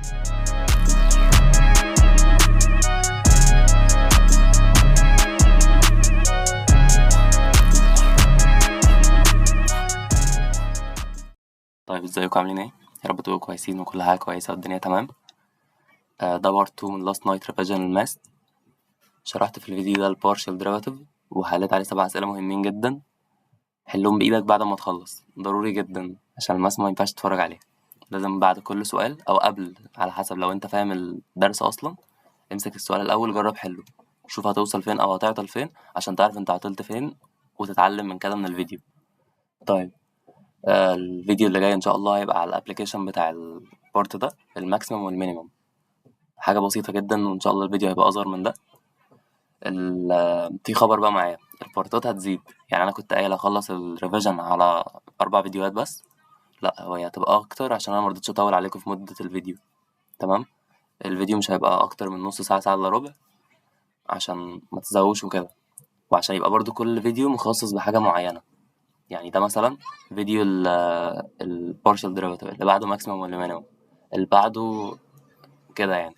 طيب ازيكم عاملين ايه؟ يا رب تبقوا كويسين وكل حاجة كويسة والدنيا تمام. ده بارت 2 من لاست نايت ريفيجن الماس. شرحت في الفيديو ده البارشال ديريفاتيف وحليت عليه 7 أسئلة مهمين جدا. حلهم بإيدك بعد ما تخلص، ضروري جدا عشان الماس ما ينفعش تتفرج عليه. لازم بعد كل سؤال أو قبل، على حسب لو انت فاهم الدرس أصلا، امسك السؤال الأول جرب حله، شوف هتوصل فين أو هتعطل فين عشان تعرف انت عطلت فين وتتعلم من كده من الفيديو. طيب الفيديو اللي جاي ان شاء الله هيبقى على الابليكيشن بتاع البارت ده، الماكسيمم والمينيمم. حاجة بسيطة جدا وان شاء الله الفيديو هيبقى اصغر من ده. في خبر بقى معايا، البارتات هتزيد. يعني انا كنت قايل اخلص الريفيجن على 4 فيديوهات بس، لا هي هتبقى اكتر عشان انا مرضتش اطول عليكم في مدة الفيديو. تمام، الفيديو مش هيبقى اكتر من نص ساعة، ساعة الا ربع، عشان ما تزهقوش وكده، وعشان يبقى برضو كل فيديو مخصص بحاجة معينة. يعني ده مثلا فيديو البارشال ديريفاتيف، اللي بعده ماكسيمم ولا مينيمم، اللي بعده كده يعني.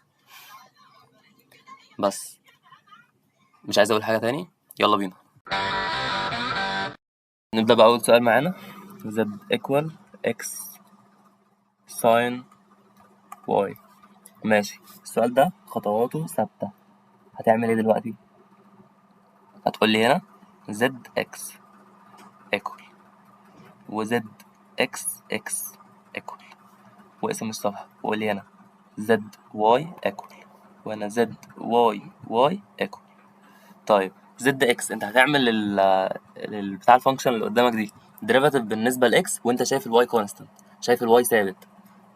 بس مش عايز اقول حاجة تاني، يلا بينا نبدأ بأول سؤال معانا. z equal x sin y. ماشي، السؤال ده خطواته ثابتة. هتعمل ايه دلوقتي؟ هتقول لي هنا zx equal و zx equal واسم الصفحة، وقول لي هنا zy equal وهنا zy equal. طيب zx انت هتعمل بتاع الفانكشن اللي قدامك دي ديريفاتيف بالنسبة لاكس وانت شايف الواي كونستانت، شايف الواي ثابت.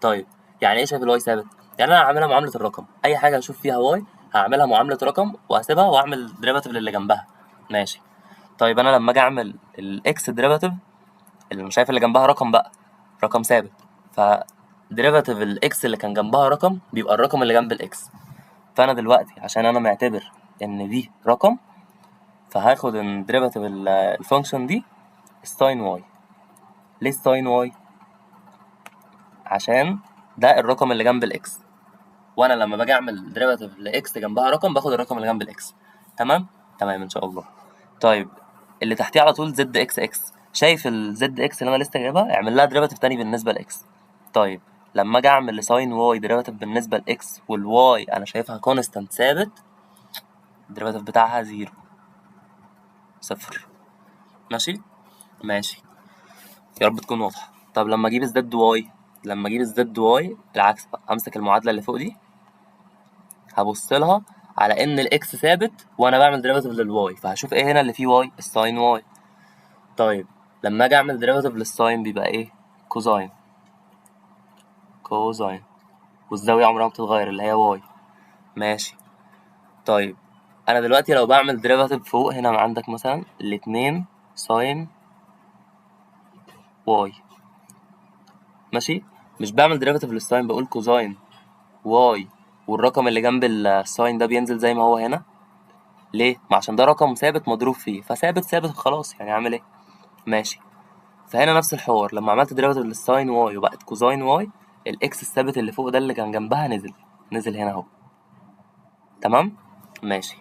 طيب يعني ايه شايف الواي ثابت؟ يعني انا هعملها معاملة الرقم، اي حاجة هشوف فيها واي هعملها معاملة رقم وهسيبها واعمل ديريفاتيف للي جنبها. ماشي. طيب انا لما اجي اعمل الاكس ديريفاتيف، اللي مش شايف اللي جنبها رقم بقى، رقم ثابت، ف ديريفاتيف الاكس اللي كان جنبها رقم بيبقى الرقم اللي جنب الاكس. فانا دلوقتي عشان انا معتبر ان دي رقم، فهاخد الديريفاتيف الفانكشن دي ساين واي. ليه ساين واي؟ عشان ده الرقم اللي جنب الاكس، وانا لما باجي اعمل ديريفاتيف لاكس جنبها رقم باخد الرقم اللي جنب الاكس. تمام تمام ان شاء الله. طيب اللي تحتيه على طول زد اكس اكس، شايف الزد اكس اللي انا لسه جايبها؟ اعمل لها ديريفاتيف تاني بالنسبه لاكس. طيب لما اجي اعمل لساين واي ديريفاتيف بالنسبه لاكس والواي انا شايفها كونستانت ثابت، الديريفاتيف بتاعها 0. ماشي ماشي، يا رب تكون واضحه. طب لما اجيب الزد واي، العكس بقى، امسك المعادله اللي فوق دي هبص لها على ان الاكس ثابت وانا بعمل ديريفاتيف للواي، فهشوف ايه هنا اللي فيه واي، الساين واي. طيب لما اجي اعمل ديريفاتيف للساين بيبقى ايه؟ كوزاين. والزاويه عمرها ما بتتغير اللي هي واي. ماشي. طيب انا دلوقتي لو بعمل ديريفاتيف فوق هنا عندك مثلا الاتنين ساين واي، ماشي، مش بعمل ديريفاتيف للساين، بقول كوزاين واي والرقم اللي جنب الساين ده بينزل زي ما هو هنا. ليه؟ ما عشان ده رقم ثابت مضروب فيه، فثابت خلاص، يعني اعمل ايه؟ ماشي. فهنا نفس الحوار، لما عملت ديريفاتيف للساين واي وبقت كوزاين واي، الاكس الثابت اللي فوق ده اللي كان جنبها نزل هنا اهو. تمام ماشي.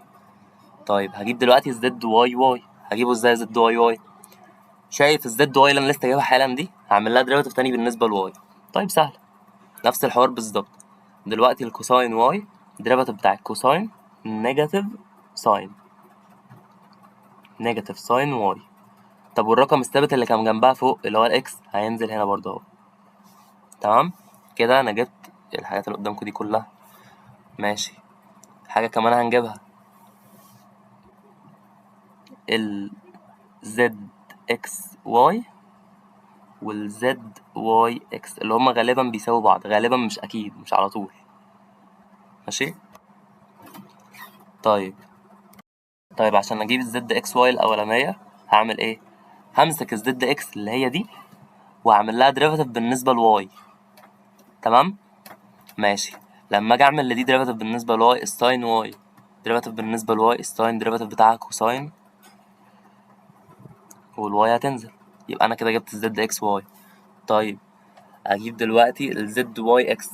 طيب هجيب دلوقتي الزد واي، هجيبه ازاي زد واي؟ شايف الزد واي اللي انا لسه جايبها حالا دي؟ هعمل لها ديريفاتيف تاني بالنسبه لواي. طيب سهل، نفس الحوار بالظبط. دلوقتي الكوساين واي، الديريفاتيف بتاع الكوساين نيجاتيف ساين واي. طب والرقم الثابت اللي كان جنبها فوق اللي هو الاكس هينزل هنا برضه اهو. تمام كده انا جبت الحاجات اللي قدامكم دي كلها. ماشي، حاجه كمان هنجيبها، ال ZXY وال ZYX اللي هما غالبا بيساوي بعض، غالبا مش اكيد، مش على طول. ماشي. طيب عشان اجيب ال ZXY الاولانيه هعمل ايه؟ همسك ال ZX اللي هي دي واعمل لها ديريفاتيف بالنسبه لواي. تمام ماشي. لما اجي اعمل لدي ديريفاتيف بالنسبه لواي، الساين واي ديريفاتيف بالنسبه لواي، الساين ديريفاتيف بتاعها كوساين والواي هتنزل، يبقى انا كده جبت الزد اكس واي. طيب اجيب دلوقتي الزد واي اكس،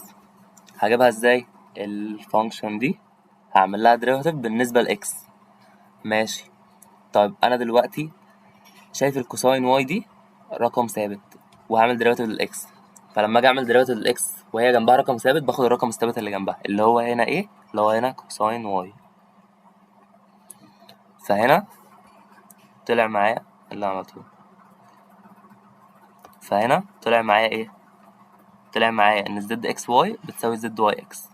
هجيبها ازاي؟ الفانكشن دي هعمل لها ديريفاتيف بالنسبة لإكس. ماشي. طيب أنا دلوقتي شايف الكوساين واي دي رقم ثابت، وهعمل ديريفاتيف للإكس. فلما أجي أعمل ديريفاتيف للإكس وهي جنبها رقم ثابت، باخد الرقم الثابت اللي جنبها اللي هو هنا إيه؟ اللي هو هنا كوساين واي. فهنا طلع معايا اللي عملته، فهنا طلع معايا إيه؟ طلع معايا إن زد إكس واي بتساوي زد واي إكس.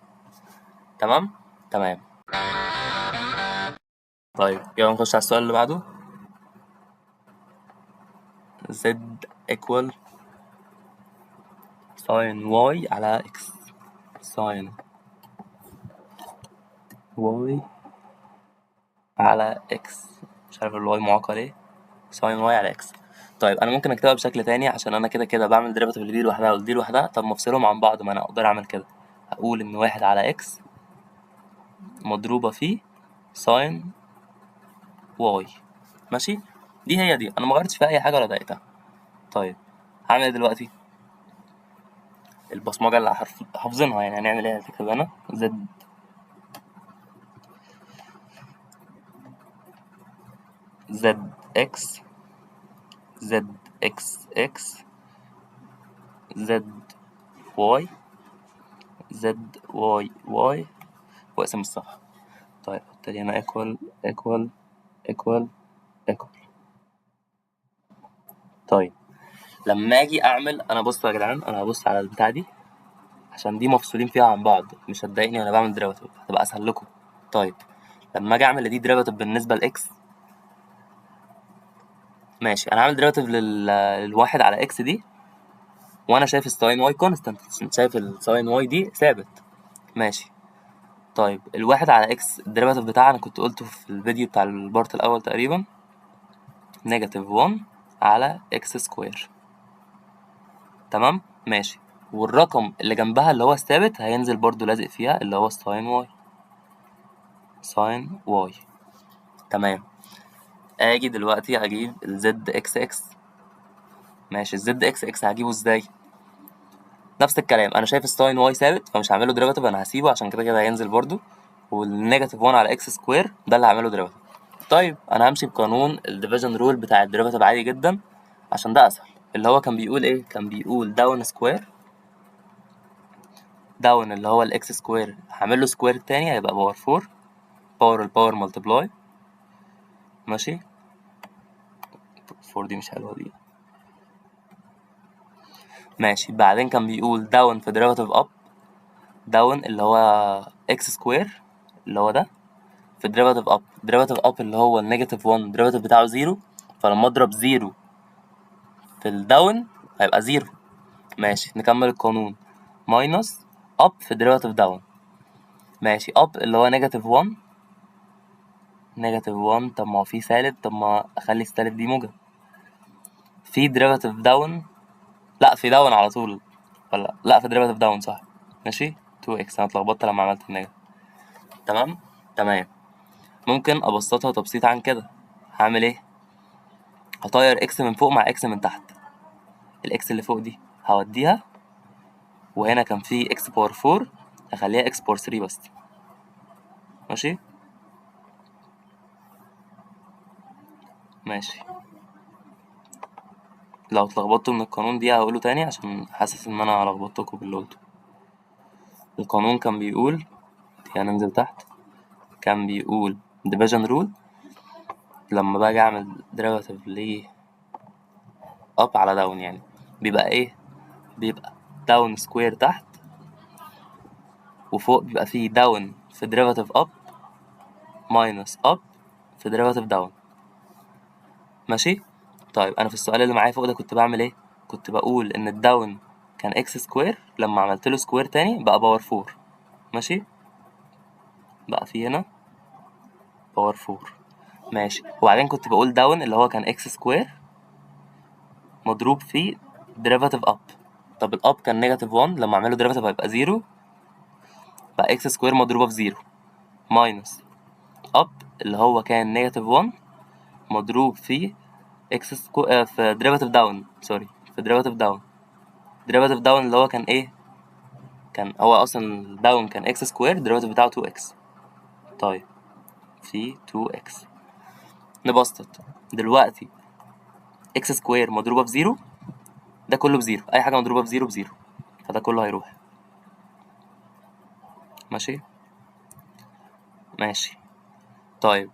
تمام؟ تمام. طيب يلا نخش على السؤال اللي بعده. z equal sin y على x. sin y على x. مش عارف الواي معقل ايه. sin y على x. طيب انا ممكن اكتبها بشكل تاني، عشان انا كده كده بعمل ديريفاتيف لدي لوحدها ولدي لوحدها. طب ما افصلهم عن بعض، ما انا اقدر اعمل كده. هقول ان واحد على x مضروبة في sin y. ماشي. دي هي دي، انا ما غيرتش فيها اي حاجة ولا ضايقتها. طيب هعمل ايه دلوقتي؟ البصمجة اللي حافظينها يعني هنعمل ايه؟ هتكتب هنا z x x z y واقسم الصفحة. طيب حط لي هنا equal. طيب لما اجي اعمل، انا بصوا يا جدعان، انا هبص على البتاع دي عشان دي مفصولين فيها عن بعض، مش هتضايقني وانا بعمل ديريفاتيف، هتبقى اسهل لكم. طيب لما اجي اعمل دي ديريفاتيف بالنسبة لاكس، ماشي انا هعمل ديريفاتيف للواحد على اكس دي، وانا شايف الساين واي كونستانت، شايف الساين واي دي ثابت. ماشي. طيب الواحد على اكس الديريفاتيف بتاعها انا كنت قلته في الفيديو بتاع البارت الاول تقريبا، نيجاتيف 1 على اكس سكوير. تمام. ماشي. والرقم اللي جنبها اللي هو الثابت هينزل برضو لازق فيها اللي هو ساين واي. تمام. اجي دلوقتي اجيب الزد اكس اكس. ماشي. الزد اكس اكس هجيبه ازاي؟ نفس الكلام، انا شايف الساين واي ثابت فمش هعمله ديريفاتيف، انا هسيبه عشان كده كده هينزل برضو. والنيجاتيف 1 على اكس سكوير ده اللي هعمله ديريفاتيف. طيب انا همشي بقانون الديفيجن رول بتاع الديريفاتيف عادي جدا عشان ده اسهل. اللي هو كان بيقول ايه؟ كان بيقول داون سكوير، داون اللي هو الاكس سكوير هعمل له سكوير تاني هيبقى باور 4، باور الباور ملتبلاي. ماشي. 4 دي مش حلوه دي. ماشي. بعدين كان بيقول داون في ديريفاتيف اب، داون اللي هو اكس سكوير اللي هو ده في ديريفاتيف اب، ديريفاتيف اب اللي هو النيجاتيف 1 الديريفاتيف بتاعه زيرو، فلما اضرب زيرو في الداون هيبقى زيرو. ماشي. نكمل القانون. ماينس اب في ديريفاتيف داون. ماشي. اب اللي هو نيجاتيف 1 نيجاتيف 1. طب ما هو في سالب، طب ما اخلي السالب دي موجب. في ديريفاتيف داون، لا في داون على طول، ولا لا في ديريفاتيف داون صح. ماشي. 2x انا اتلخبطت لما عملت النيجاتيف. تمام. تمام. ممكن ابسطها تبسيط عن كده. هعمل ايه؟ هطير اكس من فوق مع اكس من تحت. الاكس اللي فوق دي هوديها، وهنا كان في اكس باور 4 هخليها اكس باور 3 بس. ماشي. ماشي. لو اتلخبطتوا من القانون دي هقوله تاني عشان حاسس ان انا لخبطتكوا باللي قلته. القانون كان بيقول، يعني ننزل تحت، كان بيقول division rule لما باجي اعمل derivative ل up على down يعني بيبقى ايه؟ بيبقى down square تحت، وفوق بيبقى فيه down في derivative up minus up في derivative down. ماشي. طيب انا في السؤال اللي معايا فوق ده كنت بعمل ايه؟ كنت بقول ان الداون كان اكس سكوير، لما عملت له سكوير تاني بقى باور 4. ماشي. بقى في هنا باور 4. ماشي. وبعدين كنت بقول داون اللي هو كان اكس سكوير مضروب في ديريفاتيف اب. طب الاب كان نيجاتيف 1، لما اعمله ديريفاتيف هيبقى 0، بقى اكس سكوير مضروبه في 0 ماينس اب اللي هو كان نيجاتيف 1 مضروب في اكس سكوير في ديريفاتيف داون، سوري، في ديريفاتيف داون. ديريفاتيف داون اللي هو كان ايه؟ كان هو اصلا داون كان اكس سكوير، الديريفاتيف بتاعه 2 اكس. طيب في 2 اكس نبسط دلوقتي، اكس سكوير مضروبه بزيرو، ده كله بزيرو، اي حاجه مضروبه بزيرو بزيرو، فده كله هيروح. ماشي ماشي. طيب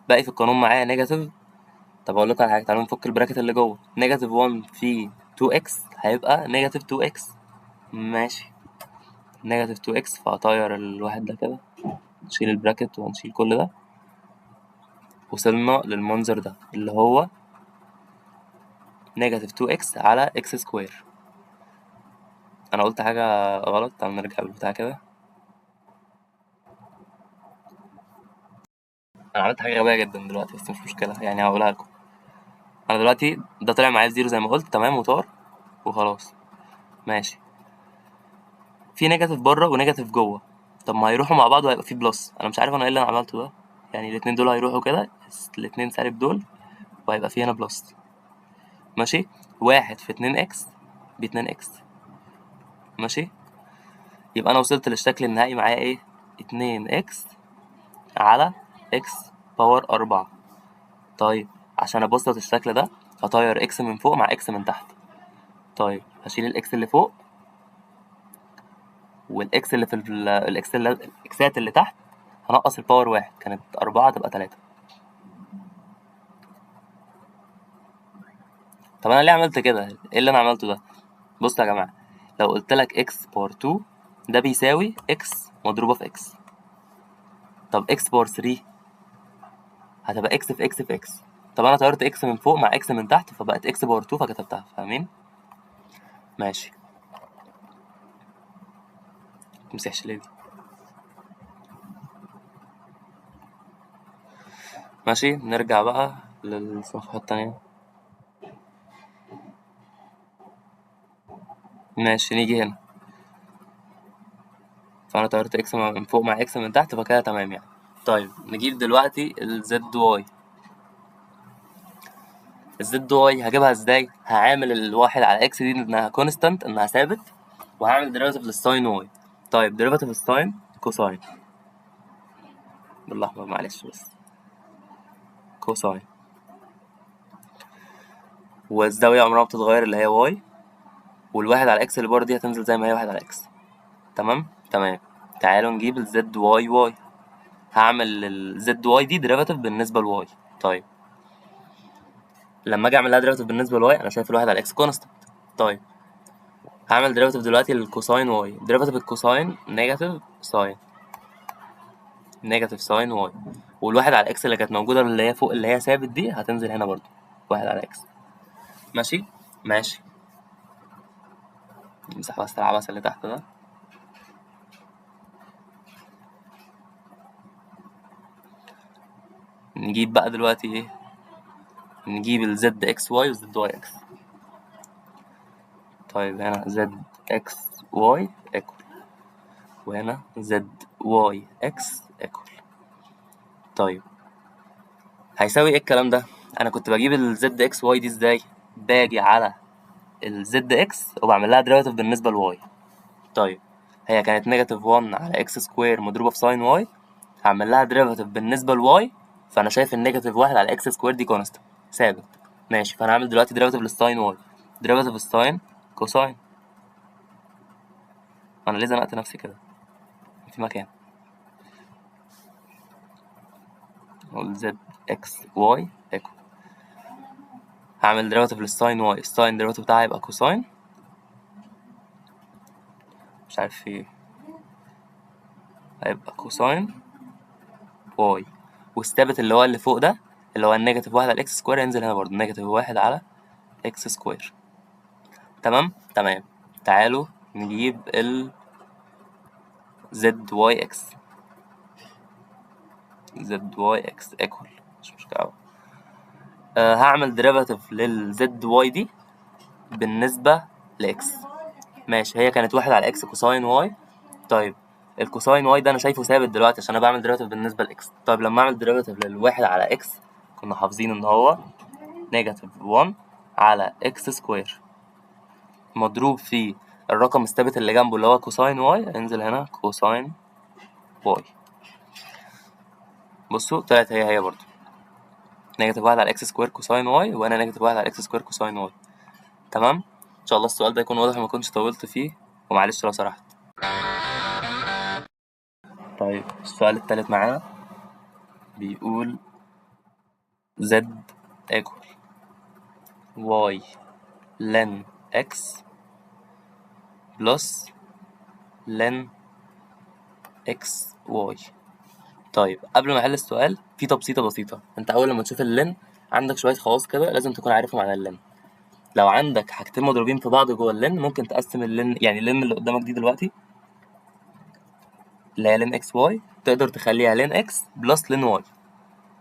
باقي في القانون معايا نيجاتيف. طب اقول لكم على حاجه، تعالوا نفك البراكت اللي جوه. نيجاتيف 1 في 2 اكس هيبقى نيجاتيف 2 اكس. ماشي، نيجاتيف 2 اكس، فهطير الواحد ده كده، نشيل البراكت ونشيل كل ده. وصلنا للمنظر ده اللي هو نيجاتيف 2 اكس على اكس سكوير. انا قلت حاجه غلط، تعالوا نرجع بالبتاع كده. انا عملت حاجه غبيه جدا دلوقتي بس مش مشكله، يعني هقولها لكم. انا دلوقتي ده طلع معايا زيرو زي ما قلت، تمام، وطار وخلاص. ماشي، في نيجاتيف بره ونيجاتيف جوه، طب ما هيروحوا مع بعض وهيبقى في بلس. انا مش عارف انا ايه اللي انا عملته ده، يعني الاتنين دول هيروحوا كده، الاتنين سالب دول، وهيبقى في هنا بلس. ماشي، واحد في 2 اكس ب2 اكس. ماشي، يبقى انا وصلت للشكل النهائي معايا ايه؟ 2 اكس على اكس باور 4. طيب عشان ابسط الشكل ده هطير اكس من فوق مع اكس من تحت. طيب هشيل الاكس اللي فوق، والاكس اللي في الاكسات اللي تحت هنقص الباور واحد، كانت 4 تبقى 3. طب انا ليه عملت كده؟ ايه اللي انا عملته ده؟ بصوا يا جماعه، لو قلت لك اكس باور 2 ده بيساوي اكس مضروبه في اكس. طب اكس باور 3 هتبقى اكس في اكس في اكس. طب انا طيرت اكس من فوق مع اكس من تحت فبقت اكس باور 2 فكتبتها، فاهمين؟ ماشي، متمسحش ليه دي؟ ماشي، نرجع بقى للصفحه التانية. ماشي، نيجي هنا، فانا طيرت اكس من فوق مع اكس من تحت فكده تمام يعني. طيب نجيب دلوقتي الزد واي. الزد واي هجيبها ازاي؟ هعامل الواحد على اكس دي انها كونستانت، انها ثابت، وهعمل ديريفاتيف للساين واي. طيب ديريفاتيف الساين كوساين، بالاحمر معلش بس، كوساين، والزاويه عمرها ما بتتغير اللي هي واي، والواحد على اكس اللي بره دي هتنزل زي ما هي واحد على اكس. تمام تمام. تعالوا نجيب الزد واي واي. هعمل الزد واي دي ديريفاتيف بالنسبه لواي. طيب لما اجي اعمل لها ديريفاتيف بالنسبه لواي انا شايف الواحد على اكس كونستانت. طيب هعمل ديريفاتيف دلوقتي للكوساين واي. ديريفاتيف الكوساين نيجاتيف ساين، نيجاتيف ساين واي، والواحد على اكس اللي كانت موجوده اللي هي فوق اللي هي ثابت دي هتنزل هنا برضو واحد على اكس. ماشي ماشي. نمسح بس العبث اللي تحت ده. نجيب بقى دلوقتي ايه؟ نجيب الزد اكس واي والزد واي اكس. طيب هنا زد اكس واي ايكوال، وهنا زد واي اكس ايكوال. طيب هيساوي ايه الكلام ده؟ انا كنت بجيب الزد اكس واي دي ازاي؟ باجي على الزد اكس وبعمل لها ديريفاتيف بالنسبه لواي. طيب هي كانت نيجاتيف 1 على اكس سكوير مضروبه في ساين واي، هعمل لها ديريفاتيف بالنسبه لواي، فانا شايف النيجاتيف 1 على اكس سكوير دي كونستانت ثابت. ماشي، فانا هعمل دلوقتي ديريفاتيف للساين واي. ديريفاتيف الساين كوساين. انا ليه زنقت نفسي كده في مكان؟ اقول زد اكس واي ايكوال، هعمل ديريفاتيف للساين واي، الساين ديريفاتيف بتاعها هيبقى كوساين، مش عارف في ايه، هيبقى كوساين واي، والثابت اللي هو اللي فوق ده اللي هو النيجاتيف 1 على اكس سكوير ينزل هنا برضه نيجاتيف 1 على اكس سكوير. تمام تمام. تعالوا نجيب ال ZYX. ZYX equal، مش مشكلة. هعمل ديريفاتيف للZY دي بالنسبة لإكس. ماشي، هي كانت واحد على إكس كوساين واي. طيب الكوساين واي ده أنا شايفه ثابت دلوقتي عشان أنا بعمل ديريفاتيف بالنسبة لإكس. طيب لما أعمل ديريفاتيف للواحد على إكس كنا حافظين إن هو نيجاتيف 1 على إكس سكوير مضروب في الرقم الثابت اللي جنبه اللي هو كوساين واي هينزل هنا كوساين واي. بصوا طلعت هي برضو نيجاتيف 1 على اكس سكوير كوساين واي، وهنا نيجاتيف 1 على اكس سكوير كوساين واي. تمام. ان شاء الله السؤال ده يكون واضح وما كنتش طولت فيه، ومعلش لو سرحت. طيب السؤال التالت معانا بيقول z equal y ln x plus ln x y. طيب قبل ما احل السؤال في تبسيطه بسيطه. انت اول لما تشوف اللن عندك شويه خواص كده لازم تكون عارفهم عن اللن. لو عندك حاجتين مضروبين في بعض جوه اللن ممكن تقسم اللن، يعني اللن اللي قدامك دي دلوقتي اللي هي لن اكس واي تقدر تخليها لن اكس بلس لن واي.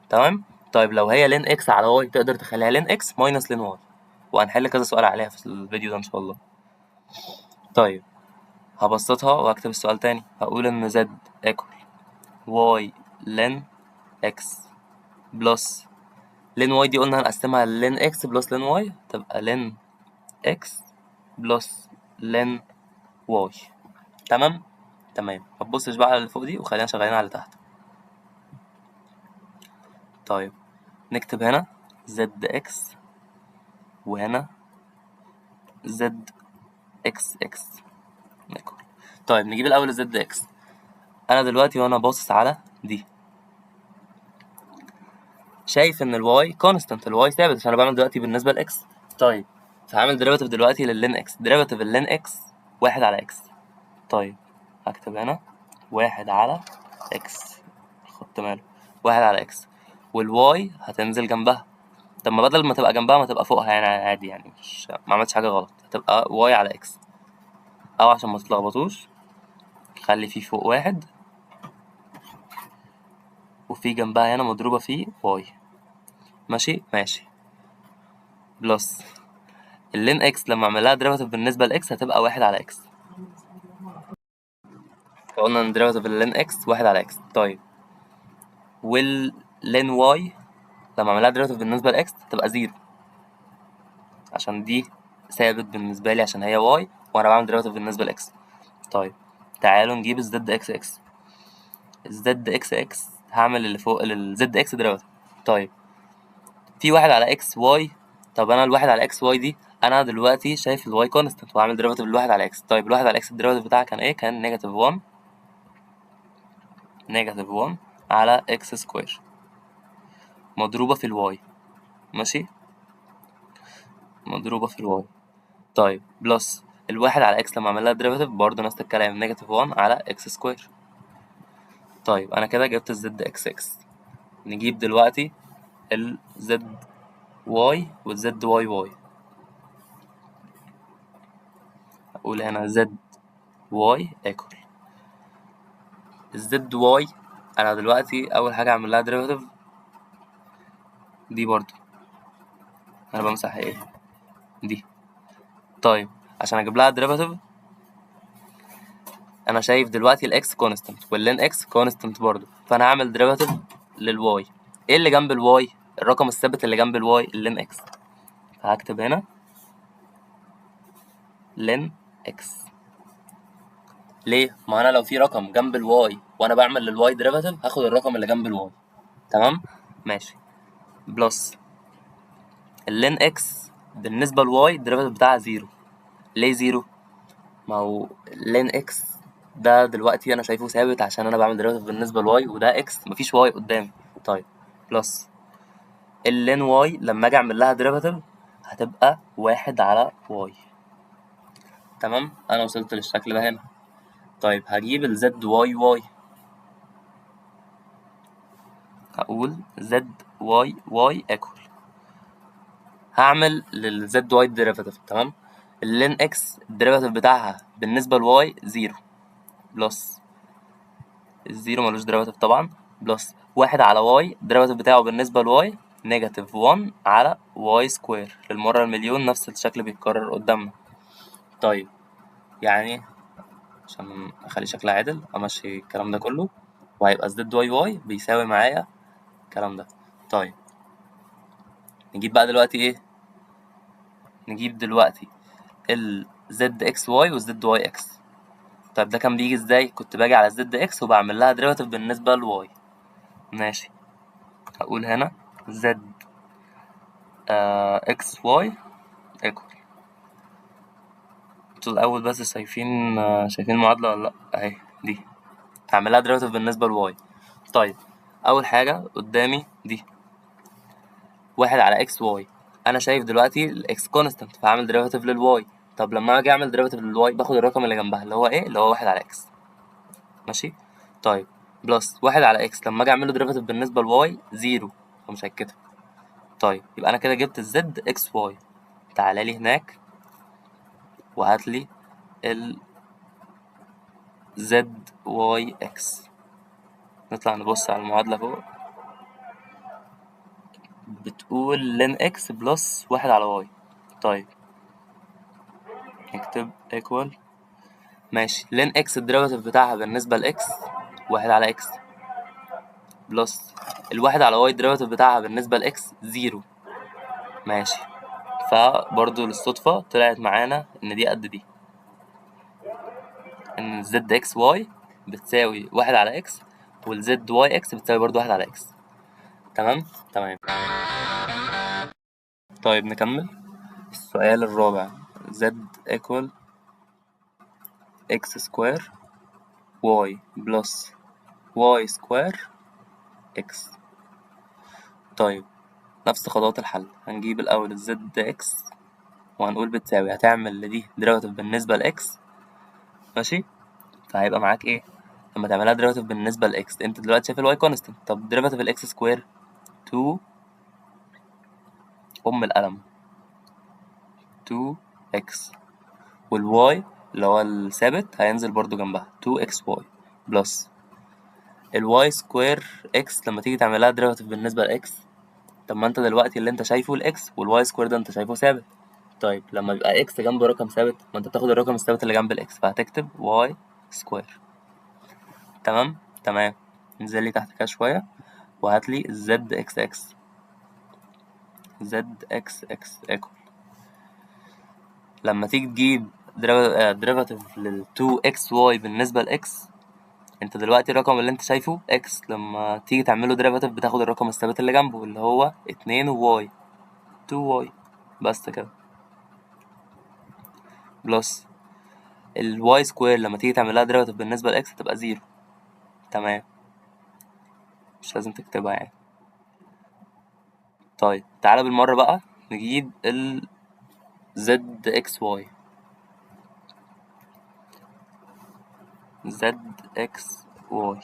تمام. طيب لو هي لن اكس على واي تقدر تخليها لن اكس ماينس لن واي، وهنحل كذا سؤال عليها في الفيديو ده ان شاء الله. طيب هبسطها وهكتب السؤال تاني. هقول ان z equal y ln x بلس لن y دي قلنا هنقسمها لن x بلس لن y تبقى لن x بلس لن y. تمام. متبصش بقى على اللي فوق دي وخلينا شغالين على اللي تحت. طيب نكتب هنا zx وهنا zxx ناكل. طيب نجيب الاول zx. انا دلوقتي وانا باصص على دي شايف ان الواي كونستانت، الواي ثابت عشان انا بعمل دلوقتي بالنسبه لاكس. طيب فهعمل ديريفاتيف دلوقتي لللين اكس. ديريفاتيف اللين اكس واحد على اكس. طيب هكتب هنا واحد على اكس، خدت ماله واحد على اكس، والواي هتنزل جنبها. طب ما بدل ما تبقى جنبها ما تبقى فوقها يعني عادي، يعني مش ما عملتش حاجه غلط، هتبقى واي على اكس. او عشان ما تتلخبطوش خلي فيه فوق واحد وفي جنبها هنا مضروبه فيه واي. ماشي بلس اللين اكس لما اعمل لها ديريفاتيف بالنسبه لاكس هتبقى واحد على اكس. فقلنا ان ديريفاتيف اللين اكس واحد على اكس. طيب واللين واي لما اعمل لها ديريفاتيف بالنسبه لاكس هتبقى زيرو، عشان دي ثابت بالنسبه لي عشان هي واي وانا بعمل ديريفاتيف بالنسبه لاكس. طيب تعالوا نجيب الزد اكس اكس. الزد اكس اكس هعمل اللي فوق الزد اكس ديريفاتيف. طيب في واحد على اكس واي. طب انا الواحد على اكس واي دي انا دلوقتي شايف الواي كونستنت وهعمل ديريفاتيف للواحد على اكس. طيب الواحد على اكس الديريفاتيف بتاعها كان ايه؟ كان نيجاتيف 1 نيجاتيف 1 على اكس سكوير مضروبة في الواي. ماشي مضروبة في الواي. طيب بلس الواحد على اكس لما اعمل لها ديريفاتيف برضه نفس الكلام نيجاتيف 1 على اكس سكوير. طيب انا كده جبت الزد اكس اكس. نجيب دلوقتي الزد واي والزد واي واي. اقول هنا زد واي ايكوال الزد واي. انا دلوقتي اول حاجه اعمل لها ديريفاتيف دي برضو انا بمسح ايه دي. طيب عشان اجيب لها ديريفاتيف انا شايف دلوقتي الاكس كونستانت واللين اكس كونستانت برضو، فانا هعمل ديريفاتيف للواي. ايه اللي جنب الواي؟ الرقم الثابت اللي جنب الواي اللين اكس. فهكتب هنا لين اكس. ليه؟ ما انا لو في رقم جنب الواي وانا بعمل للواي ديريفاتيف هاخد الرقم اللي جنب الواي. تمام ماشي بلس اللين اكس بالنسبه لواي الديريفاتيف بتاعها زيرو. ليه زيرو؟ ما هو لين اكس ده دلوقتي انا شايفه ثابت عشان انا بعمل ديريفاتيف بالنسبه لواي وده اكس مفيش واي قدامي. طيب بلس اللين واي لما اجي اعمل لها ديريفاتيف هتبقى واحد على واي. تمام انا وصلت للشكل ده هنا. طيب هجيب الزد واي واي. هقول زد واي واي ايكوال هعمل للزد واي ديريفاتيف. تمام اللين اكس الديريفاتيف بتاعها بالنسبه لواي زيرو بلس الزيرو ملوش ديريفاتيف طبعا بلس واحد على واي الديريفاتيف بتاعه بالنسبه لواي نيجاتيف 1 على واي سكوير. للمره المليون نفس الشكل بيتكرر قدامنا. طيب يعني عشان اخلي شكلها عدل امشي الكلام ده كله وهيبقى زد واي واي بيساوي معايا الكلام ده. طيب نجيب بقى دلوقتي ايه؟ نجيب دلوقتي زد اكس واي وزد واي اكس. طيب ده كان بيجي ازاي؟ كنت باجي على زد اكس وبعمل لها ديريفاتيف بالنسبة لواي. ماشي، هقول هنا زد اكس واي ايكوال. انتوا الأول بس شايفين المعادلة ولا لأ؟ أهي دي هعمل لها ديريفاتيف بالنسبة لواي. طيب أول حاجة قدامي دي 1 على اكس واي. أنا شايف دلوقتي الإكس كونستانت فهعمل ديريفاتيف للواي. طب لما أجي أعمل ديريفاتيف للواي باخد الرقم اللي جنبها اللي هو إيه؟ اللي هو 1 على اكس. ماشي؟ طيب بلس 1 على اكس لما أجي أعمل له ديريفاتيف بالنسبة لواي زيرو فمش هيتكتب. طيب يبقى أنا كده جبت الزد اكس واي. تعالى لي هناك وهاتلي ال زد واي اكس. نطلع نبص على المعادلة فوق، بتقول لين اكس بلس 1 على واي. طيب نكتب ايكوال. ماشي، لين اكس الديريفاتيف بتاعها بالنسبة لاكس 1 على اكس بلس الواحد على واي الديريفاتيف بتاعها بالنسبة لاكس زيرو. ماشي، فبرضو للصدفة طلعت معانا إن دي قد دي، إن زد اكس واي بتساوي 1 على اكس والزد واي اكس بتساوي برضو 1 على اكس. تمام. طيب نكمل السؤال الرابع. زد equal x سكوير y بلس y سكوير x. طيب نفس خطوات الحل، هنجيب الأول الزد x وهنقول بتساوي، هتعمل لدي ديريفاتيف بالنسبة لإكس. ماشي، فهيبقى معاك إيه؟ لما تعملها ديريفاتيف بالنسبة لإكس أنت دلوقتي شايف الواي كونستنت. طب ديريفاتيف الإكس سكوير 2 القلم 2x والواي اللي هو الثابت هينزل برضو جنبها 2xy بلس الواي سكوير اكس لما تيجي تعملها ديريفاتيف بالنسبة لاكس. طب ما انت دلوقتي اللي انت شايفه الاكس والواي سكوير ده انت شايفه ثابت. طيب لما يبقى اكس جنب رقم ثابت ما انت بتاخد الرقم الثابت اللي جنب الاكس فهتكتب واي سكوير. تمام. انزل لي تحت كده شوية وهات لي زد اكس اكس. زد اكس اكس ايكوال لما تيجي تجيب ديريفاتيف لل 2 اكس واي بالنسبة لاكس. انت دلوقتي الرقم اللي انت شايفه اكس لما تيجي تعمله ديريفاتيف بتاخد الرقم الثابت اللي جنبه اللي هو 2 واي 2 واي بس كده بلس الواي سكوير لما تيجي تعملها ديريفاتيف بالنسبة لإكس هتبقى زيرو. تمام، مش لازم تكتبها يعني. طيب تعالى بالمرة بقى نجيب ال زد اكس واي. زد اكس واي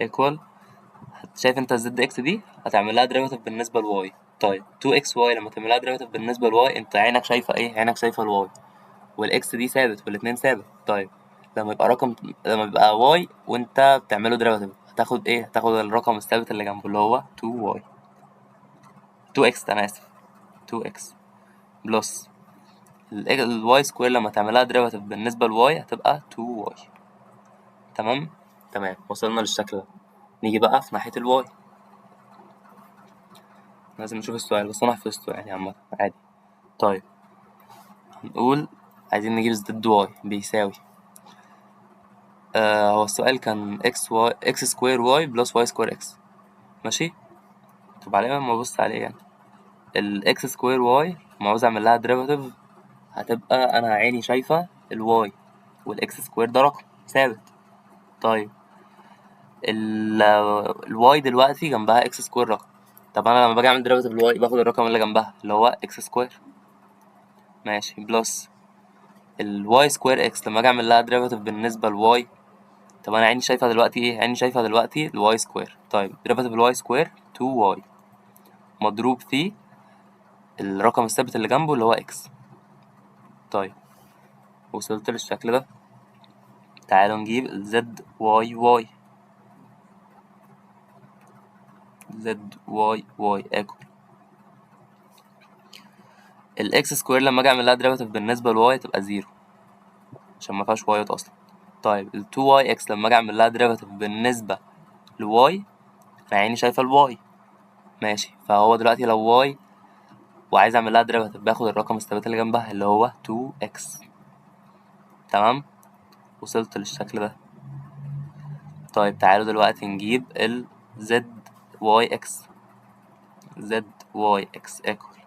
ايكوال، شايف انت الزد اكس دي هتعملها ديريفاتيف بالنسبة لواي. طيب 2 اكس واي لما تعملها ديريفاتيف بالنسبة لواي انت عينك شايفة ايه؟ عينك شايفة الواي والاكس دي ثابت والاتنين ثابت. طيب لما يبقى واي وانت بتعمله ديريفاتيف هتاخد ايه؟ هتاخد الرقم الثابت اللي جنبه اللي هو 2 واي 2 اكس انا اسف 2 اكس بلس الواي سكوير لما تعملها ديريفاتيف بالنسبة لواي هتبقى 2 واي. تمام، وصلنا للشكل ده. نيجي بقى في ناحية الواي، لازم نشوف السؤال بس انا حفظته يعني عامة عادي. طيب هنقول عايزين نجيب زد واي بيساوي هو السؤال كان اكس سكوير واي بلس واي سكوير اكس. ماشي، طب عليه ما ابص عليه يعني الاكس سكوير واي لما عاوز اعمل لها ديريفاتيف هتبقى انا عيني شايفة الواي والاكس سكوير ده رقم ثابت. طيب الواي دلوقتي جنبها اكس سكوير رقم. طب انا لما باجي اعمل ديريفاتيف الواي باخد الرقم اللي جنبها اللي هو اكس سكوير. ماشي، بلس الواي سكوير اكس لما اجي اعمل لها ديريفاتيف بالنسبه لواي. طب انا عيني شايفه دلوقتي ايه؟ عيني شايفه دلوقتي الواي سكوير. طيب ديريفاتيف الواي سكوير 2 واي مضروب في الرقم الثابت اللي جنبه اللي هو اكس. طيب وصلت للشكل ده. تعالوا نجيب زد واي واي. زد واي واي ايكوال الاكس سكوير لما اجي اعمل لها ديريفاتيف بالنسبه لواي تبقى زيرو عشان ما فيهاش وايات اصلا. طيب ال 2 واي اكس لما اجي اعمل لها ديريفاتيف بالنسبه لواي انا عيني شايفه الواي. ماشي، فهو دلوقتي لو واي وعايز اعمل لها ديريفاتيف باخد الرقم الثابت اللي جنبها اللي هو 2 اكس. تمام، وصلت للشكل ده. طيب تعالوا دلوقتي نجيب ال ZYX equal،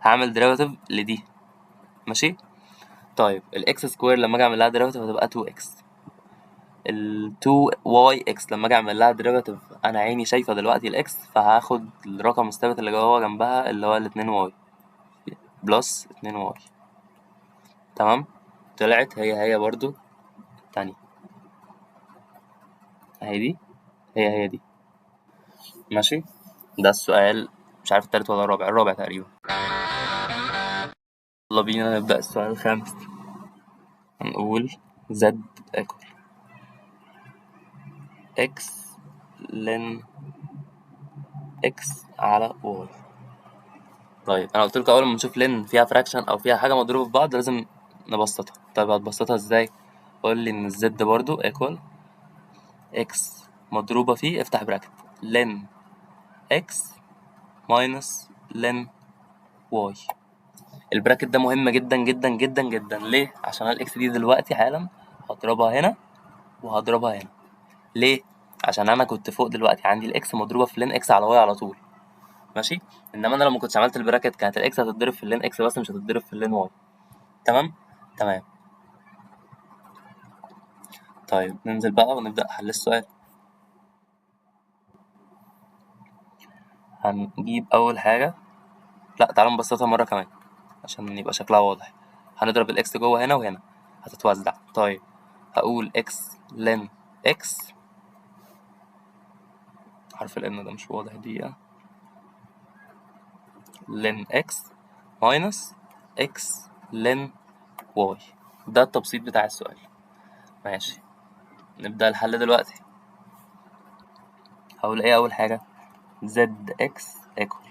هعمل derivative لدي، ماشي. طيب الاكس سكوير لما اجي اعمل لها derivative هتبقى 2x، ال 2yx لما اجي اعمل لها derivative انا عيني شايفه دلوقتي الاكس، فهاخد الرقم الثابت اللي جوه جنبها اللي هو ال 2y بلس 2y. تمام، طلعت هي برضو تانية اهي دي، هي دي، ماشي. ده السؤال، مش عارف التالت ولا الرابع، الرابع تقريبا. يلا بينا نبدأ السؤال الخامس. هنقول z equal x ln x على y. طيب انا قلت لكم اول ما نشوف لن فيها فراكشن او فيها حاجه مضروبه في بعض لازم نبسطها. طيب هتبسطها ازاي؟ قول لي ان الزد برضو ايكوال اكس مضروبه فيه، افتح براكت، لن اكس ماينس لن واي. البراكت ده مهم جدا جدا جدا جدا. ليه؟ عشان الاكس دي دلوقتي حالا هضربها هنا وهضربها هنا. ليه؟ عشان انا كنت فوق دلوقتي عندي الاكس مضروبه في لن اكس على واي على طول، ماشي. انما انا لو ما كنتش عملت البراكت كانت الاكس هتتضرب في اللين اكس بس مش هتتضرب في اللين واي. تمام. طيب ننزل بقى ونبدأ حل السؤال. هنجيب أول حاجة، لأ تعالوا نبسطها مرة كمان عشان يبقى شكلها واضح. هنضرب الإكس جوه هنا وهنا هتتوزع. طيب هقول إكس لن إكس، حرف الإن ده مش واضح دقيقة، لن إكس ماينس إكس لن واي. ده التبسيط بتاع السؤال، ماشي. نبدأ الحل دلوقتي. هقول إيه أول حاجة؟ زد إكس إيكوال،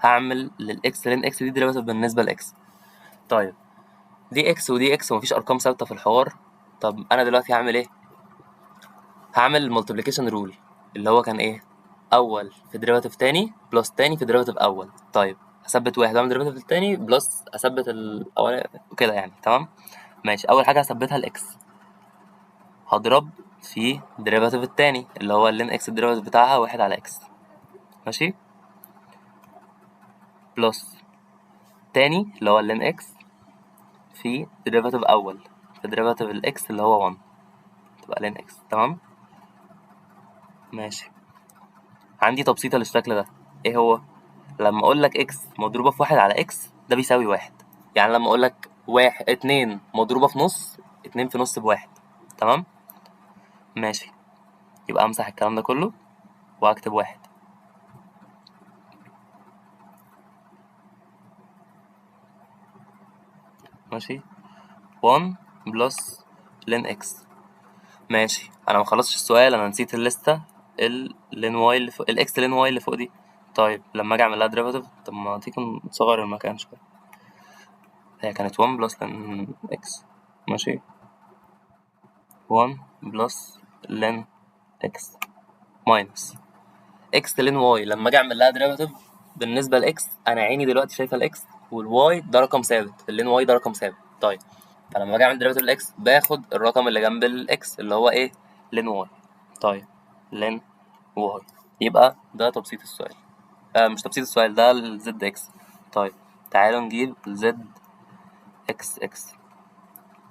هعمل للإكس لن إكس دي ديريفاتيف بالنسبة لإكس. طيب دي اكس ودي اكس ومفيش ارقام ثابته في الحوار. طب انا دلوقتي هعمل ايه؟ هعمل المالتيبليكيشن رول اللي هو كان ايه؟ اول في ديريفاتيف تاني بلس تاني في ديريفاتيف اول. طيب اثبت واحد واعمل ديريفاتيف التاني بلس اثبت الاول وكده يعني. تمام، ماشي. اول حاجه هثبتها الاكس، هضرب في ديريفاتيف التاني اللي هو اللين اكس الديريفاتيف بتاعها واحد على اكس، ماشي، بلس تاني اللي هو اللين اكس في ديريفاتيف اول في ديريفاتيف الاكس اللي هو 1 تبقى لين اكس. تمام، ماشي. عندي تبسيطة للشكل ده، ايه هو؟ لما اقول لك اكس مضروبة في واحد على اكس ده بيساوي واحد. يعني لما اقول لك واحد اتنين مضروبة في نص، اتنين في نص بواحد. تمام، ماشي. يبقى امسح الكلام ده كله واكتب واحد، ماشي. 1 بلس لين اكس، ماشي. انا ما خلصتش السؤال، انا نسيت الليستة اللين واي اللي فوق، الاكس لين واي اللي فوق دي. طيب لما اجي اعمل لها ديريفاتيف، طب ما تيجي نصغر المكان شوية. هي كانت 1 بلس لين اكس، ماشي، 1 بلس لين اكس ماينس اكس لين واي. لما اجي اعمل لها ديريفاتيف بالنسبه لاكس، انا عيني دلوقتي شايفه الاكس والواي ده رقم ثابت، اللين واي ده رقم ثابت. طيب فلما باجي اعمل ديريفاتيف الاكس باخد الرقم اللي جنب الاكس اللي هو ايه؟ لين واي. طيب لين واي، يبقى ده تبسيط السؤال. مش تبسيط السؤال، ده الزد اكس. طيب تعالوا نجيب الزد اكس اكس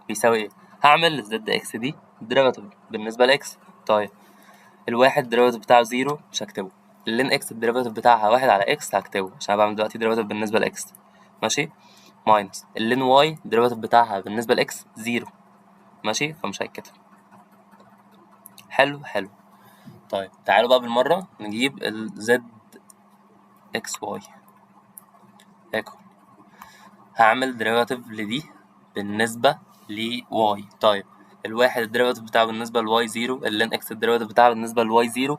بيساوي ايه. هعمل الزد اكس دي ديريفاتيف بالنسبه لاكس. طيب الواحد الديريفاتيف بتاعه زيرو مش هكتبه، اللين اكس الديريفاتيف بتاعها واحد على اكس هكتبه عشان انا بعمل دلوقتي ديريفاتيف بالنسبه لاكس، ماشي، ماينس اللين واي الديريفاتيف بتاعها بالنسبه لاكس زيرو، ماشي، فمش هيتكتب. حلو حلو. طيب تعالوا بقى بالمره نجيب الزد اكس واي ايكوال، هعمل ديريفاتيف لدي بالنسبه لواي. طيب الواحد الديريفاتيف بتاعه بالنسبه لواي زيرو، اللين اكس الديريفاتيف بتاعه بالنسبه لواي زيرو.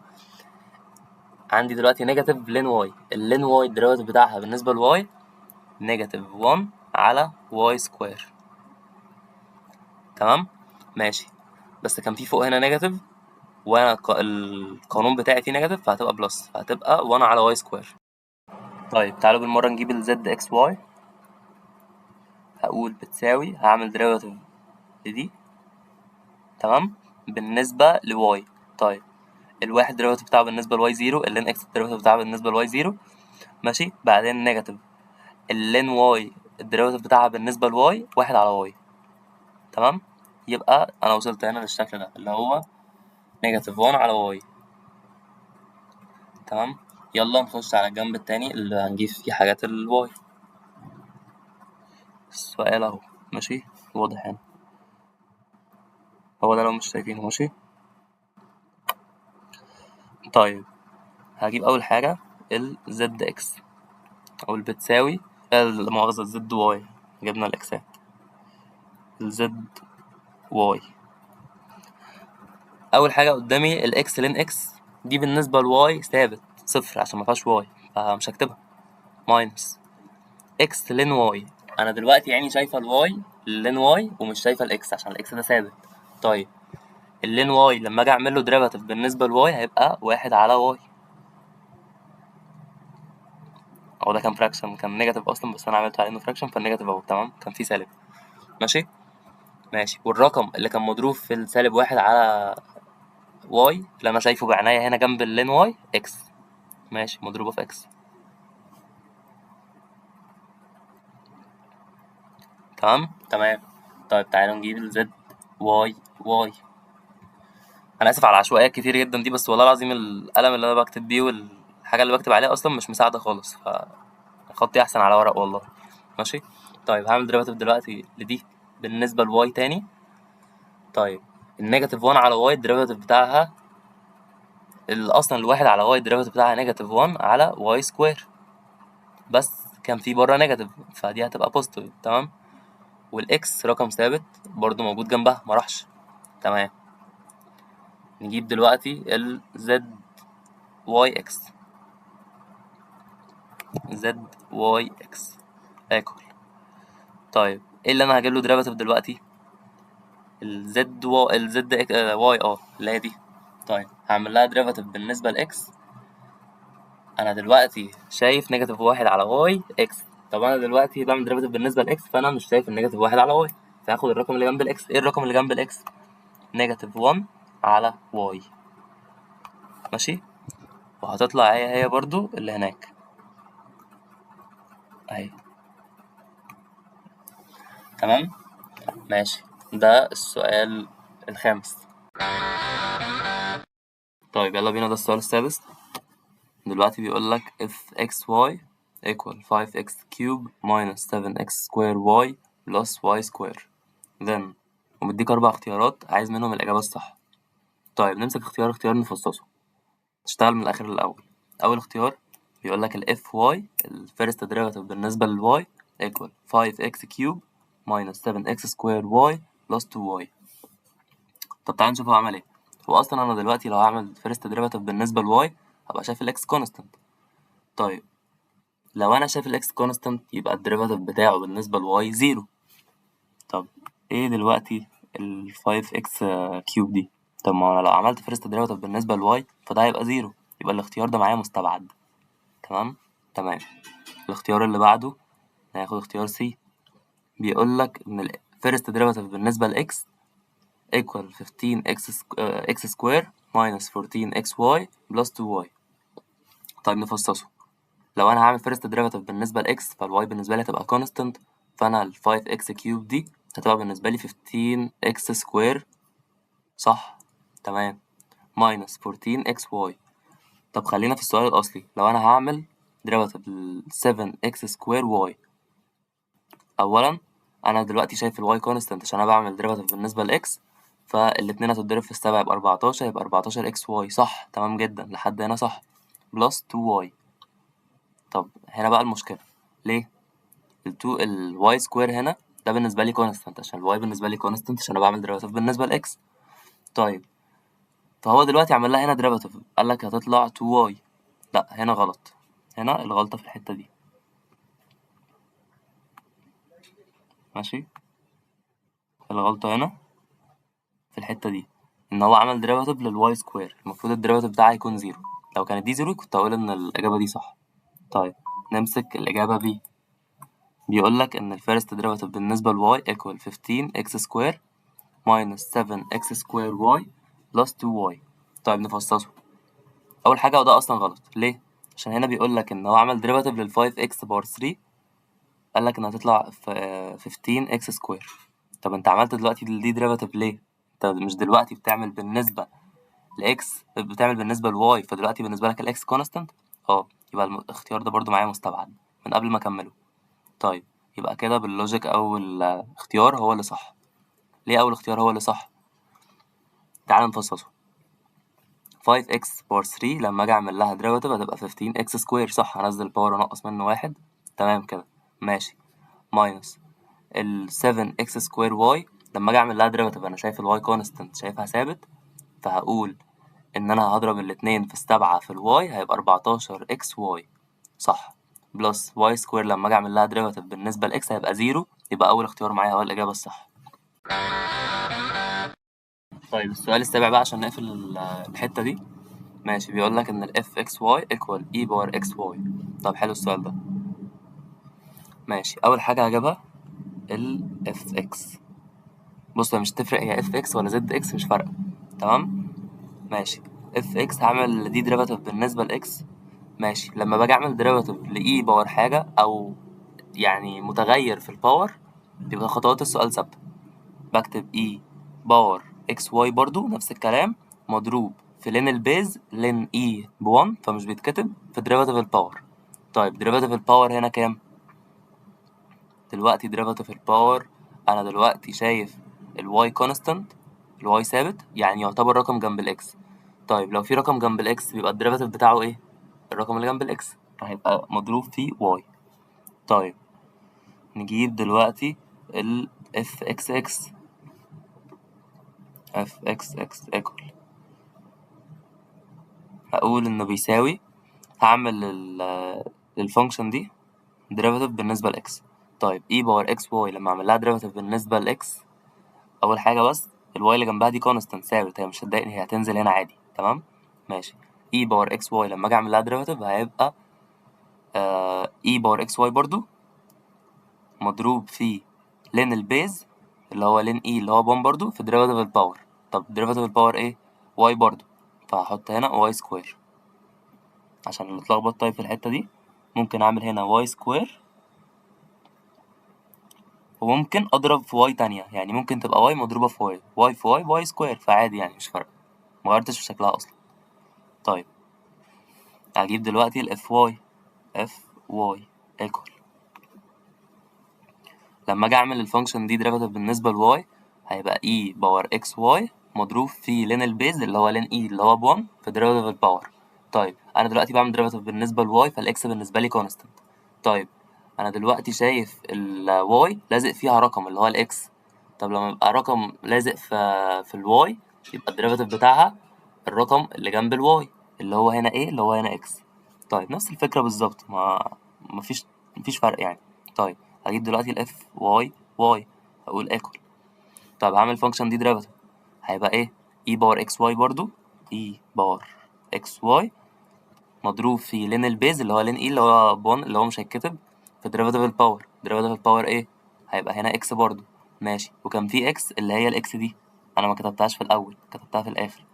عندي دلوقتي نيجاتيف لين واي، اللين واي الديريفاتيف بتاعها بالنسبه لواي نيجاتيف 1 على واي سكوير. تمام، ماشي. بس كان في فوق هنا نيجاتيف وانا القانون بتاعي فيه نيجاتيف فهتبقى بلس، فهتبقى 1 على واي سكوير. طيب تعالوا بالمره نجيب الزد اكس واي. هقول بتساوي، هعمل ديريفاتيف لدي، تمام، بالنسبة لواي. طيب الواحد ديريفاتيف بتاعه بالنسبة لواي زيرو، اللين اكس الديريفاتيف بتاعه بالنسبة لواي زيرو، ماشي. بعدين نيجاتيف اللين واي الديريفاتيف بتاعها بالنسبة لواي واحد على واي، تمام. يبقى أنا وصلت هنا للشكل ده اللي هو نيجاتيف 1 على واي، تمام. يلا نخش على الجنب التاني اللي هنجيب فيه حاجات الواي. السؤال اهو، ماشي، واضح هنا، هو ده لو مش شايفينه، ماشي. طيب هجيب أول حاجة ال ZX أو اللي بتساوي لا مؤاخذة ZY، جبنا الإكسات، ال ZY. أول حاجة قدامي الإكس لين إكس دي بالنسبة لواي ثابت صفر عشان مفيهاش واي، فمش هكتبها، ماينس إكس لين واي. أنا دلوقتي يعني شايفة الواي لين واي ومش شايفة الإكس عشان الإكس ده ثابت. طيب اللين واي لما أجي أعمل له ديريفاتيف بالنسبة لواي هيبقى واحد على واي. هو ده كان فراكشن، كان نيجاتيف اصلا بس انا عملت عليه انه فراكشن فالنيجاتيف اهو، تمام، كان فيه سالب، ماشي. ماشي، والرقم اللي كان مضروب في السالب واحد على واي اللي انا شايفه بعناية هنا جنب اللين واي اكس، ماشي، مضروبة في اكس، تمام تمام. طيب تعالوا نجيب الزد واي واي. انا اسف على العشوائيات كتير جدا دي، بس والله العظيم القلم اللي انا بكتب بيه والحاجة اللي بكتب عليها اصلا مش مساعدة خالص، فخطي احسن على ورق والله، ماشي. طيب هعمل ديريفاتيف دلوقتي لدي بالنسبة لواي تاني. طيب النيجاتيف 1 على واي الديريفاتيف بتاعها اصلا الواحد على واي الديريفاتيف بتاعها نيجاتيف 1 على واي سكوير، بس كان في بره نيجاتيف فدي هتبقى بوزيتيف، تمام. والاكس رقم ثابت برضو موجود جنبها ما راحش، تمام. نجيب دلوقتي ال زد واي اكس، زد واي اكس ايكوال. طيب ايه اللي انا هجيب له ديريفاتيف دلوقتي؟ الزد واي اللي هي دي. طيب هعمل لها ديريفاتيف بالنسبه لاكس. انا دلوقتي شايف نيجاتيف واحد على واي اكس، طب انا دلوقتي بعمل ديريفاتيف بالنسبه لاكس فانا مش شايف النيجاتيف واحد على واي، فهاخد الرقم اللي جنب الاكس. ايه الرقم اللي جنب الاكس؟ نيجاتيف 1 على واي، ماشي. وهتطلع هي برضو اللي هناك اهي، تمام، ماشي. ده السؤال الخامس. طيب يلا بينا، ده السؤال السادس. دلوقتي بيقول لك if xy equal 5x cube minus 7x square y plus y square then، ومديك 4 اختيارات عايز منهم الإجابة الصح. طيب نمسك اختيار اختيار نفصصه، نشتغل من الآخر للأول. أول اختيار بيقول لك ال fy ال first derivative بالنسبة لل y equal 5x cube minus 7x square y plus 2y. طب تعال نشوف هو عمل ايه. هو أصلا أنا دلوقتي لو هعمل first derivative بالنسبة ل y هبقى شايف ال x constant. طيب لو أنا شايف ال x constant يبقى الديريفاتيف بتاعه بالنسبة ل y زيرو. طب ايه دلوقتي ال 5x كيوب دي؟ طب ما انا لو عملت فيرست ديريفاتيف بالنسبة لواي فده هيبقى زيرو، يبقى الاختيار ده معايا مستبعد، تمام تمام. الاختيار اللي بعده هناخد اختيار سي، بيقولك ان الفيرست ديريفاتيف بالنسبة لإكس equal 15x x square minus 14xy plus 2y. طيب نفصصه، لو انا هعمل فيرست ديريفاتيف بالنسبة لإكس فالواي بالنسبة لي هتبقى كونستنت، فانا ال 5x كيوب دي هتبقى بالنسبة لي 15x سكوير، صح، تمام، minus 14xy. طب خلينا في السؤال الأصلي، لو أنا هعمل derivative ل 7x square y. أولا أنا دلوقتي شايف ال y constant عشان أنا بعمل derivative بالنسبة ل x، فالاتنين هتتضرب في السبعة يبقى 14، يبقى 14xy، صح، تمام جدا لحد هنا صح، plus 2y. طب هنا بقى المشكلة، ليه؟ ال y square هنا ده بالنسبة لي constant عشان ال y بالنسبة لي constant عشان أنا بعمل derivative بالنسبة ل x. طيب فهو دلوقتي عمل لها هنا ديريفاتيف قال لك هتطلع 2y، لا هنا غلط، هنا الغلطة في الحتة دي، ماشي. الغلطة هنا في الحتة دي ان هو عمل ديريفاتيف للواي سكوير، المفروض الديريفاتيف بتاعها يكون زيرو، لو كانت دي زيرو كنت هقول ان الإجابة دي صح. طيب نمسك الإجابة بي، بيقول لك ان الفيرست ديريفاتيف بالنسبة لواي equal 15x سكوير minus 7x square y plus 2y. طيب نفصصه. أول حاجة وده أصلا غلط، ليه؟ عشان هنا بيقولك إن هو عمل derivative لل 5x باور 3، قالك إنها هتطلع 15x سكوير. طب أنت عملت دلوقتي دي derivative ليه؟ أنت مش دلوقتي بتعمل بالنسبة لإكس، بتعمل بالنسبة لواي، فدلوقتي بالنسبة لك الإكس كونستانت؟ يبقى الاختيار ده برضو معايا مستبعد من قبل ما أكمله. طيب يبقى كده باللوجيك أول اختيار هو اللي صح. ليه أول اختيار هو اللي صح؟ تعال نفصصه. 5x باور 3 لما أجي أعمل لها derivative هتبقى 15x سكوير، صح؟ هنزل الباور أنقص منه واحد، تمام كده، ماشي. ماينس ال 7x سكوير y لما أجي أعمل لها derivative أنا شايف الواي كونستانت، شايفها ثابت، فهقول إن أنا هضرب الاتنين في السبعة في الواي هيبقى 14xy، صح. بلس y سكوير لما أجي أعمل لها derivative بالنسبة لإكس هيبقى 0، يبقى أول اختيار معايا هو الإجابة الصح. طيب السؤال السابع بقى عشان نقفل الحتة دي. ماشي، بيقولك إن ال fxy equal e باور xy. طب حلو السؤال ده. ماشي، أول حاجة هجيبها ال fx. بص مش تفرق هي fx ولا zx، مش فارقة، تمام. ماشي، fx هعمل دي derivative بالنسبة لإكس. ماشي، لما باجي أعمل derivative لإي باور حاجة أو يعني متغير في الباور بيبقى خطوات السؤال ثابتة. بكتب إي باور إكس واي برضو نفس الكلام، مضروب في لين البيز، لين إي ب1 فمش بيتكتب في derivative الباور. طيب derivative الباور هنا كام؟ دلوقتي derivative الباور أنا دلوقتي شايف الواي كونستانت، الواي ثابت، يعني يعتبر رقم جنب الإكس. طيب لو في رقم جنب الإكس بيبقى الديريفاتيف بتاعه إيه؟ الرقم اللي جنب الإكس، فهيبقى مضروب في واي. طيب نجيب دلوقتي ال fxx equal، هقول إنه بيساوي، هعمل للفانكشن دي derivative بالنسبة لإكس. طيب e باور x y لما أعمل لها derivative بالنسبة لإكس، أول حاجة بس الواي اللي جنبها دي constant ثابت، هي مش هتضايقني، هي هتنزل هنا عادي، تمام. ماشي، e باور x y لما أجي أعمل لها derivative هيبقى e باور x y برضو مضروب في لين البيز اللي هو لين e اللي هو بون برضو في derivative الباور. طب derivative الباور ايه؟ y برضو، فهحط هنا y سكوير عشان نتلخبط. طيب في الحتة دي ممكن أعمل هنا y سكوير، وممكن أضرب في y تانية، يعني ممكن تبقى y مضروبة في y في y سكوير، فعادي يعني مش فارقة، مغيرتش في شكلها أصلا. طيب هجيب دلوقتي ال fy equal، لما أجي أعمل الفانكشن دي derivative بالنسبة ل y هيبقى e باور xy مضروب في لين البيز اللي هو لين e اللي هو ب1 في derivative الباور. طيب أنا دلوقتي بعمل derivative بالنسبة ل y فالإكس بالنسبة لي constant. طيب أنا دلوقتي شايف ال y لازق فيها رقم اللي هو الإكس. طب لما يبقى رقم لازق في ال y يبقى الديريفاتيف بتاعها الرقم اللي جنب ال y اللي هو هنا إيه؟ اللي هو هنا إكس. طيب نفس الفكرة بالظبط، مفيش فرق يعني. طيب هجيب دلوقتي ال fy هقول equal، طب هعمل function دي derivative هيبقى ايه؟ e باور xy برضو، e باور xy مضروب في لين البيز اللي هو لين e اللي هو بون اللي هو مش هيتكتب في derivative الباور. derivative الباور ايه؟ هيبقى هنا x برضو، ماشي. وكان في x اللي هي الاكس دي انا ما كتبتهاش في الاول، كتبتها في الاخر،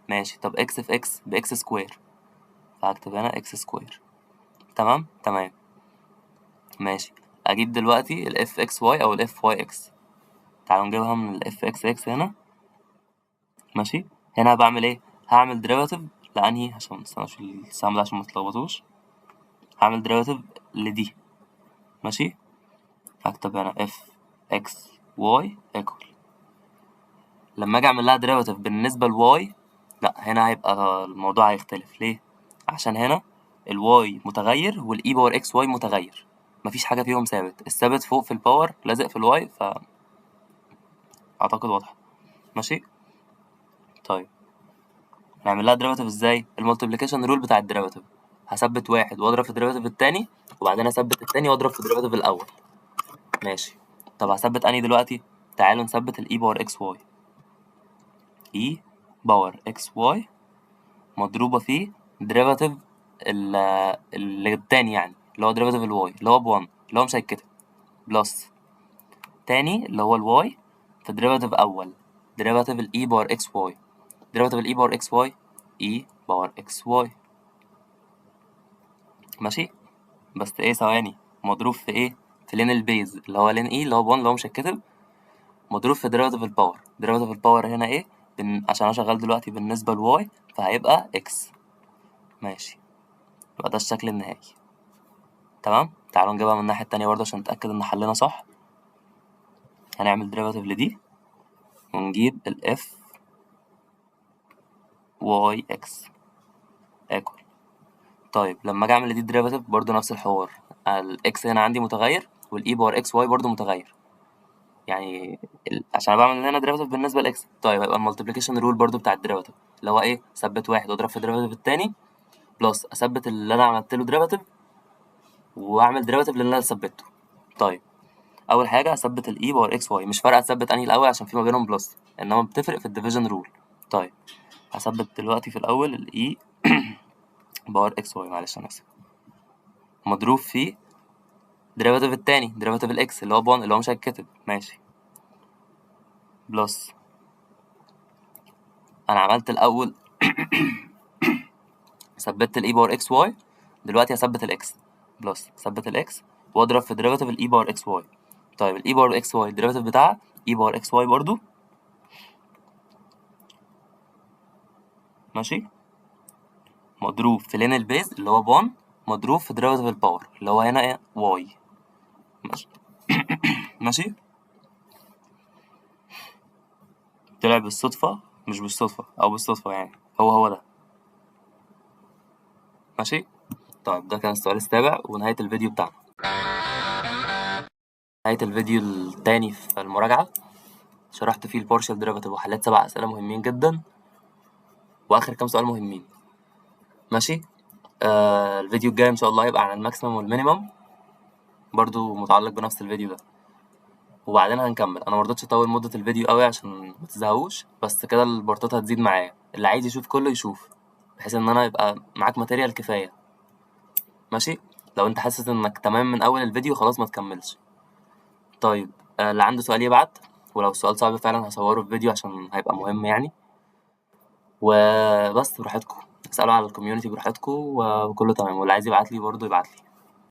ماشي. طب x في x بx سكوير، فهكتب هنا x سكوير، تمام. ماشي، اجيب دلوقتي ال fxy او ال fyx، تعالوا نجيبها من ال fxx هنا. ماشي، هنا بعمل ايه؟ هعمل derivative لأنهي، عشان متستناش السهم ده عشان متلخبطوش، هعمل derivative لدي، ماشي. هكتب هنا fxy equal، لما اجي اعمل لها derivative بالنسبة لy لا، هنا هيبقى الموضوع هيختلف. ليه؟ عشان هنا الواي متغير والاي باور اكس واي متغير، مفيش حاجة فيهم ثابت، الثابت فوق في الباور لازق في الواي، فأعتقد واضحة، ماشي. طيب نعمل لها derivative ازاي؟ المultiplication rule بتاع الديريفاتيف، هثبت واحد واضرب في الديريفاتيف التاني وبعدين اثبت التاني واضرب في الديريفاتيف الاول، ماشي. طب هثبت انهي دلوقتي؟ تعالوا نثبت الاي باور اكس واي، اي باور اكس واي مضروبة في ديريفاتيف اللي التاني، يعني اللي هو ديريفاتيف الواي اللي هو ب1 اللي هو مش هيتكتب، بلس تاني اللي هو الواي في ديريفاتيف اول derivative ال e باور xy. derivative ال e باور xy e باور xy. ماشي. بس ايه، ثواني، مضروب في ايه؟ في لين البيز اللي هو لين اي اللي هو ب1 اللي هو مش هيتكتب، مضروب في derivative الباور. derivative الباور هنا ايه؟ عشان انا شغال دلوقتي بالنسبة لواي فهيبقى اكس. ماشي، يبقى ده الشكل النهائي. تمام. تعالوا نجيبها من الناحية التانية برضه عشان نتأكد ان حلنا صح. هنعمل derivative لدي ونجيب ال f y x ايكوال. طيب لما اجي اعمل لدي derivative برضه نفس الحوار، ال x هنا عندي متغير وال e باور xy برضه متغير، يعني عشان بعمل هنا derivative بالنسبة ل x. طيب هيبقى المالتيبليكيشن رول برضه بتاع الديريفاتيف اللي هو ايه؟ اثبت واحد واضرب في الديريفاتيف التاني بلس اثبت اللي انا عملت له derivative واعمل derivative للي انا ثبته. طيب اول حاجه اثبت الاي باور اكس واي، مش فارقه اثبت انهي الاول عشان في ما بينهم بلس، انما بتفرق في الديفيجن رول. طيب هثبت دلوقتي في الاول الاي باور اكس واي، معلش انا اسف، مضروب في ديريفاتيف التاني ديريفاتيف الاكس اللي هو ب1 اللي هو مش هيتكتب. ماشي، بلس انا عملت الاول ثبت الاي باور اكس واي، دلوقتي هثبت الاكس بلس ثبت الاكس واضرب في ديريفاتيف الاي باور اكس واي. طيب الاي باور اكس واي الديريفاتيف بتاعها اي باور اكس واي برضو. ماشي، مضروب في لين البيز اللي هو ب1 مضروب في ديريفاتيف الباور اللي هو هنا ايه؟ واي. ماشي. ماشي، طلع بالصدفة مش بالصدفة أو بالصدفة يعني، هو ده. ماشي. طيب ده كان السؤال السابع ونهاية الفيديو بتاعنا. نهاية الفيديو التاني في المراجعة شرحت فيه البارشال ديريفاتيف وحليت 7 أسئلة مهمين جدا وآخر كام سؤال مهمين. ماشي. الفيديو الجاي إن شاء الله هيبقى عن الماكسيمم والمينيمم، برضو متعلق بنفس الفيديو ده، وبعدين هنكمل. انا مرضتش اطول مدة الفيديو قوي عشان متزهقوش، بس كده البارتات هتزيد معايا، اللي عايز يشوف كله يشوف بحيث ان انا يبقى معاك ماتيريال كفاية. ماشي. لو انت حاسس انك تمام من اول الفيديو خلاص ما تكملش. طيب اللي عنده سؤال يبعت، ولو السؤال صعب فعلا هصوره في فيديو عشان هيبقى مهم يعني. وبس براحتكم اسألوا على الكوميونتي براحتكم وكله تمام، واللي عايز يبعت لي برضه يبعت لي.